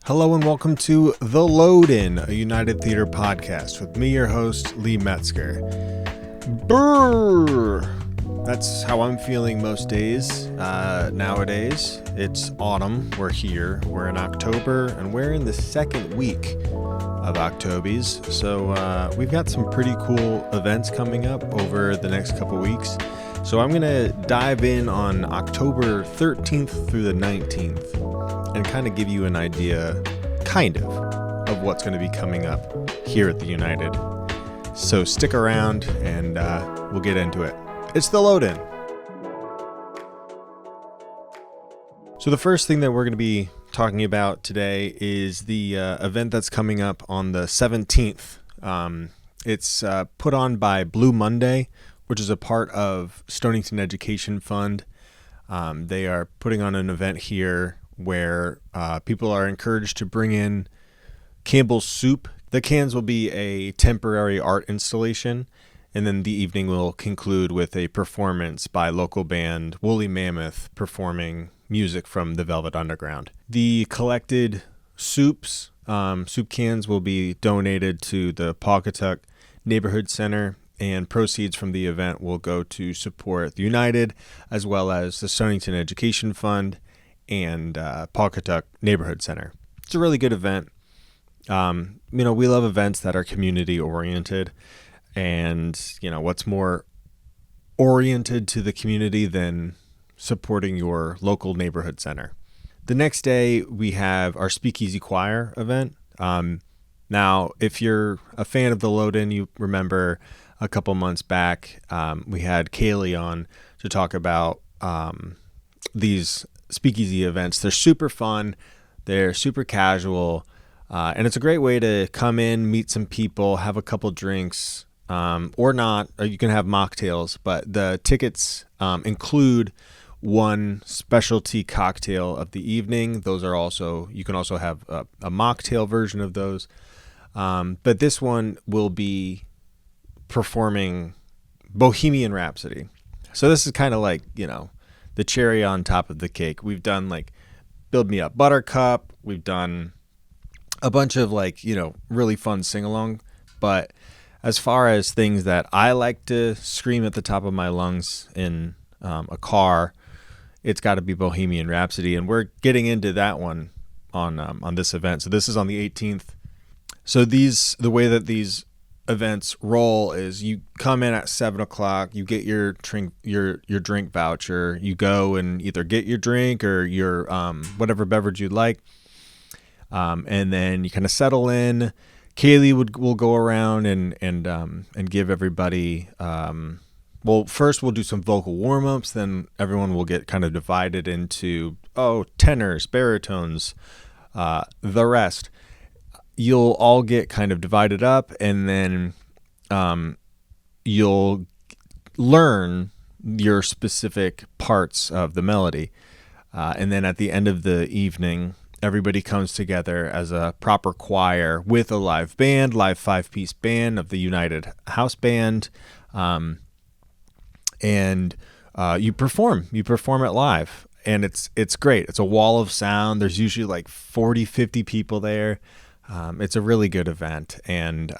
Hello and welcome to The Load-In, a United Theater podcast with me, your host, Lee Metzger. Brrr! That's how I'm feeling most days nowadays. It's autumn, we're here, we're in October, and we're in the second week of Octobies. So we've got some pretty cool events coming up over the next couple weeks. So I'm going to dive in on October 13th through the 19th and kind of give you an idea, of what's going to be coming up here at the United. So stick around and we'll get into it. It's the Load-In. So the first thing that we're going to be talking about today is the event that's coming up on the 17th. It's put on by Blue Monday, which is a part of Stonington Education Fund. They are putting on an event here where people are encouraged to bring in Campbell's soup. The cans will be a temporary art installation, and then the evening will conclude with a performance by local band Woolly Mammoth performing music from the Velvet Underground. The collected soup cans will be donated to the Pawcatuck Neighborhood Center, and proceeds from the event will go to support the United, as well as the Stonington Education Fund and Pawcatuck Neighborhood Center. It's a really good event. We love events that are community oriented, and what's more oriented to the community than supporting your local neighborhood center. The next day we have our Speakeasy Choir event. Now, if you're a fan of the Load-In, you remember a couple months back, we had Kaylee on to talk about these speakeasy events. They're super fun. They're super casual. And it's a great way to come in, meet some people, have a couple drinks, or not. Or you can have mocktails, but the tickets include one specialty cocktail of the evening. Those are also, you can also have a mocktail version of those. But this one will be performing Bohemian Rhapsody. So this is kind of like, the cherry on top of the cake. We've done like Build Me Up Buttercup. We've done a bunch of really fun sing-along. But as far as things that I like to scream at the top of my lungs in a car, it's got to be Bohemian Rhapsody. And we're getting into that one on this event. So this is on the 18th. So the way that these events roll is you come in at 7:00, you get your drink voucher, you go and either get your drink or your whatever beverage you'd like, and then you kind of settle in. Kaylee will go around and give everybody. First we'll do some vocal warm-ups, then everyone will get kind of divided into tenors, baritones, the rest. You'll all get kind of divided up, and then you'll learn your specific parts of the melody. And then at the end of the evening, everybody comes together as a proper choir with a live band, live 5-piece band of the United House Band. And you perform it live, and it's great. It's a wall of sound. There's usually like 40, 50 people there. It's a really good event, and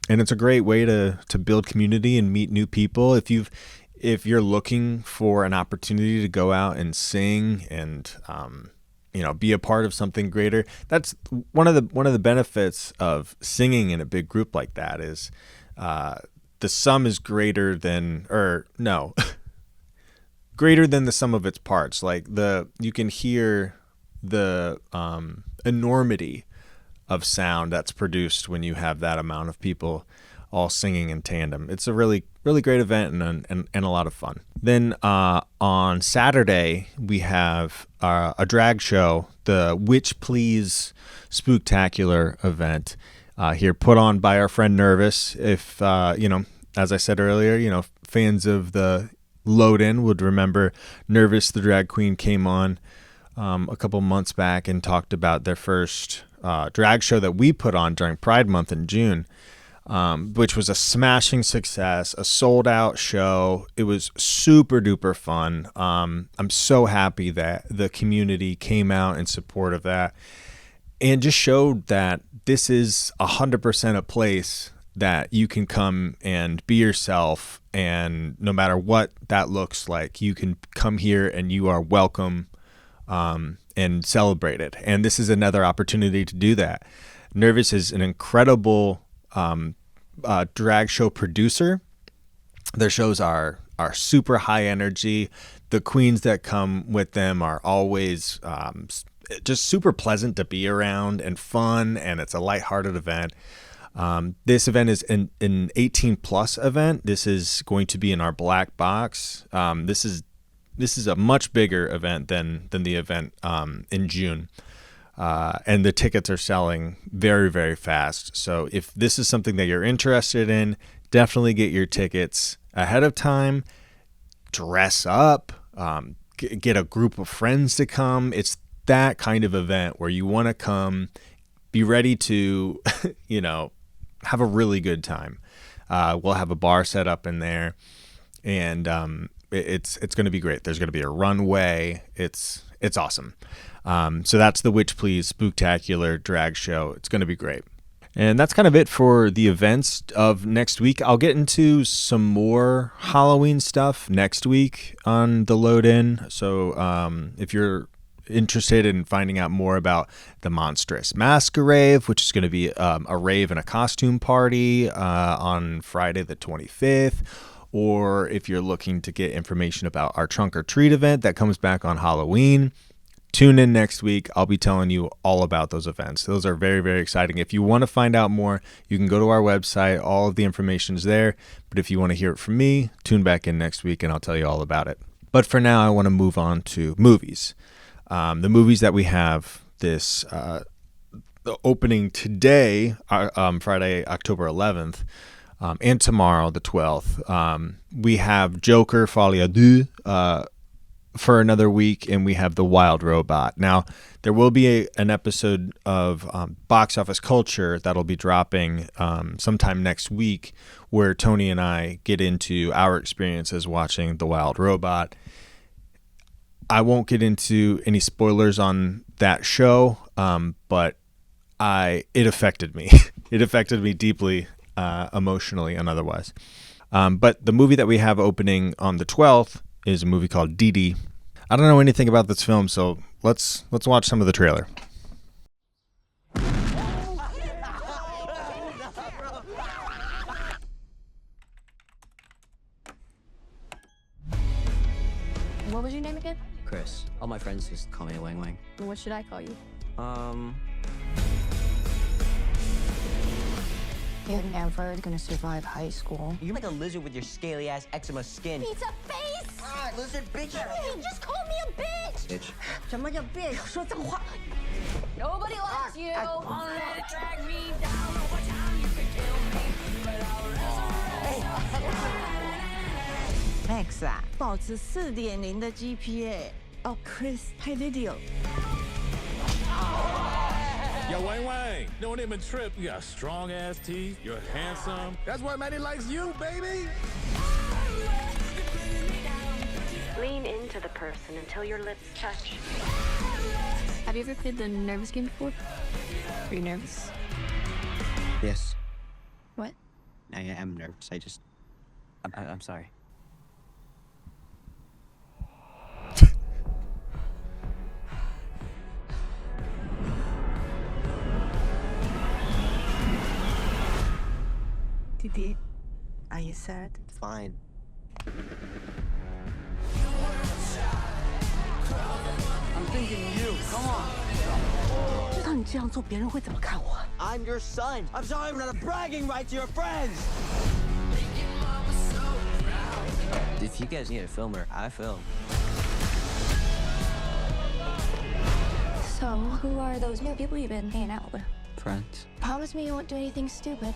it's a great way to build community and meet new people. If you're looking for an opportunity to go out and sing and be a part of something greater, that's one of the benefits of singing in a big group like that is the sum is greater than greater than the sum of its parts. Like you can hear the enormity of sound that's produced when you have that amount of people all singing in tandem. It's a really, really great event and a lot of fun. Then on Saturday, we have a drag show, the Witch Please Spooktacular event here, put on by our friend Nervous. If, as I said earlier, fans of the Load-In would remember Nervous, the drag queen, came on a couple months back and talked about their first drag show that we put on during Pride Month in June, which was a smashing success, a sold out show. It was super duper fun. I'm so happy that the community came out in support of that. and just showed that this is 100% a place that you can come and be yourself, and no matter what that looks like, you can come here and you are welcome and celebrated. And this is another opportunity to do that. Nervous is an incredible drag show producer. Their shows are super high energy. The queens that come with them are always just super pleasant to be around and fun, and it's a lighthearted event. This event is an 18 plus event. This is going to be in our black box. This is a much bigger event than the event in June. And the tickets are selling very, very fast. So if this is something that you're interested in, definitely get your tickets ahead of time. Dress up, get a group of friends to come. It's that kind of event where you want to come, be ready to, have a really good time. We'll have a bar set up in there, and it's going to be great. There's going to be a runway. It's awesome. So that's the Witch Please Spooktacular drag show. It's going to be great. And that's kind of it for the events of next week. I'll get into some more Halloween stuff next week on the Load In. So if you're interested in finding out more about the Monstrous Masquerade, which is going to be a rave and a costume party on Friday the 25th, or if you're looking to get information about our Trunk or Treat event that comes back on Halloween, tune in next week. I'll be telling you all about those events. Those are very, very exciting. If you want to find out more, you can go to our website. All of the information is there. But if you want to hear it from me, tune back in next week and I'll tell you all about it. But for now, I want to move on to movies. The movies that we have this the opening today, Friday, October 11th, and tomorrow, the 12th. We have Joker, Folie à Deux, for another week, and we have The Wild Robot. Now, there will be an episode of Box Office Culture that'll be dropping sometime next week, where Tony and I get into our experiences watching The Wild Robot. I won't get into any spoilers on that show, but it affected me. It affected me deeply, emotionally and otherwise. But the movie that we have opening on the 12th is a movie called Dee Dee. I don't know anything about this film, so let's watch some of the trailer. What was your name again? Chris. All my friends just call me Wang Wang. What should I call you? You're never gonna survive high school. You're like a lizard with your scaly ass eczema skin. It's a face! Ah, lizard bitch! You just called me a bitch! Bitch. 什么叫 bitch? 说这个话 Nobody likes you! Max 啊，保持4.0的 GPA。哦 ，Chris 拍 video。 Yo, Wang Wang, don't even trip. You got strong ass teeth. You're handsome. That's why Maddie likes you, baby. Lean into the person until your lips touch. Have you ever played the nervous game before? Are you nervous? Yes. What? I am nervous. I'm sorry. Didi, are you sad? Fine. I'm thinking you. Come on. 知道你这样做，别人会怎么看我？ I'm your son. I'm sorry I'm not a bragging right to your friends. If you guys need a filmer, I film. So, who are those new people you've been hanging out with? Friends. Promise me you won't do anything stupid.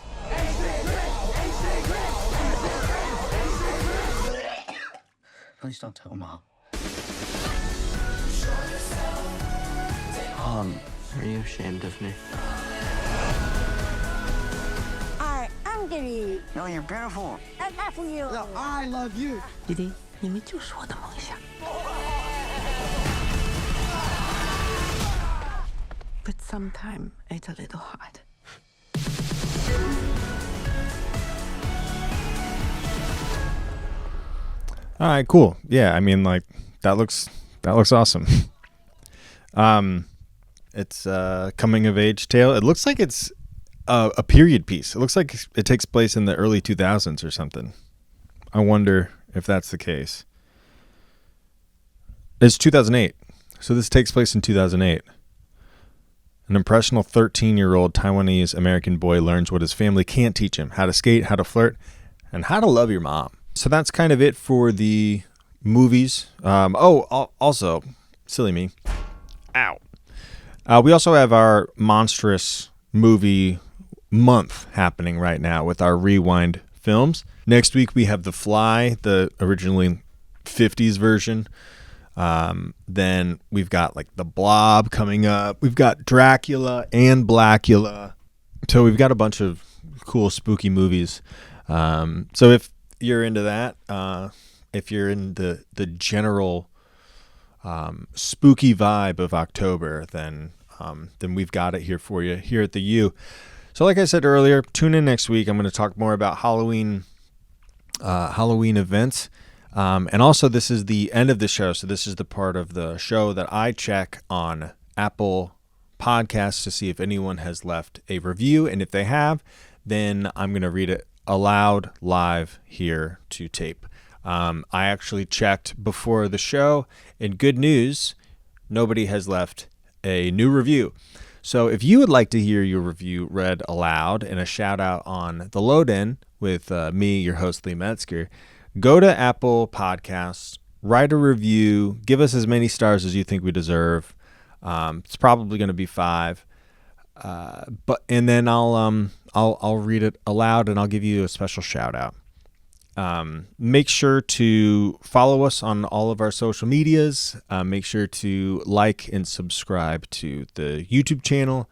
Please don't tell Mom. Are you ashamed of me? I am Didi. No, you're beautiful. I love you. No, I love you. Didi，你们就是我的梦想。But sometimes it's a little hard. All right, cool. Yeah, I mean, like that looks awesome. It's a coming of age tale. It looks like it's a period piece. It looks like it takes place in the early 2000s or something. I wonder if that's the case. It's 2008, so this takes place in 2008. An impressionable 13-year-old Taiwanese American boy learns what his family can't teach him: how to skate, how to flirt, and how to love your mom. So that's kind of it for the movies. Also, silly me. Ow. We also have our monstrous movie month happening right now with our Rewind films. Next week we have The Fly, the originally 50s version. Then we've got like The Blob coming up. We've got Dracula and Blackula. So we've got a bunch of cool spooky movies. So if you're into that, if you're in the general spooky vibe of October, then we've got it here for you here at the U. So like I said earlier, tune in next week. I'm going to talk more about Halloween events. And also, this is the end of the show. So this is the part of the show that I check on Apple Podcasts to see if anyone has left a review. And if they have, then I'm going to read it aloud live here to tape. I actually checked before the show, and good news, nobody has left a new review. So if you would like to hear your review read aloud and a shout out on the Load In with me, your host, Lee Metzger, go to Apple Podcasts, write a review, give us as many stars as you think we deserve. It's probably going to be 5. And then I'll read it aloud and I'll give you a special shout out. Make sure to follow us on all of our social medias. Make sure to like and subscribe to the YouTube channel.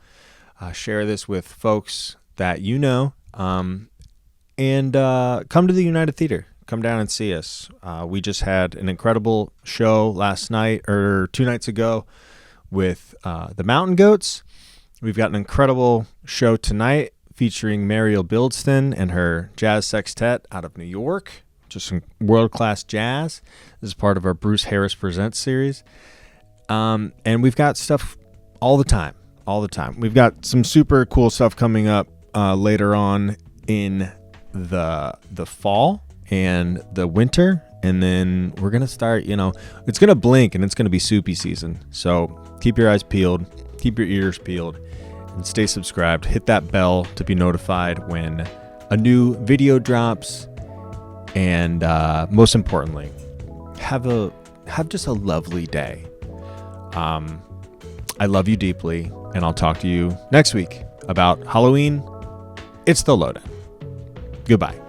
Share this with folks that you know. And come to the United Theater. Come down and see us. We just had an incredible show last night or 2 nights ago with the Mountain Goats. We've got an incredible show tonight featuring Mariel Bildston and her jazz sextet out of New York. Just some world-class jazz. This is part of our Bruce Harris Presents series. And we've got stuff all the time. We've got some super cool stuff coming up later on in the fall and the winter. And then we're going to start, it's going to blink and it's going to be soupy season. So keep your eyes peeled, keep your ears peeled, and stay subscribed. Hit that bell to be notified when a new video drops. And most importantly, have just a lovely day. I love you deeply, and I'll talk to you next week about Halloween. It's the Load In. Goodbye.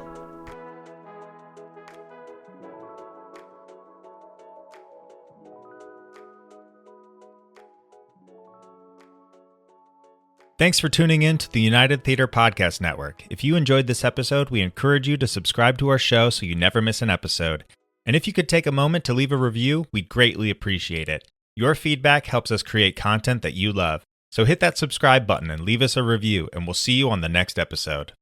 Thanks for tuning in to the United Theater Podcast Network. If you enjoyed this episode, we encourage you to subscribe to our show so you never miss an episode. And if you could take a moment to leave a review, we'd greatly appreciate it. Your feedback helps us create content that you love. So hit that subscribe button and leave us a review, and we'll see you on the next episode.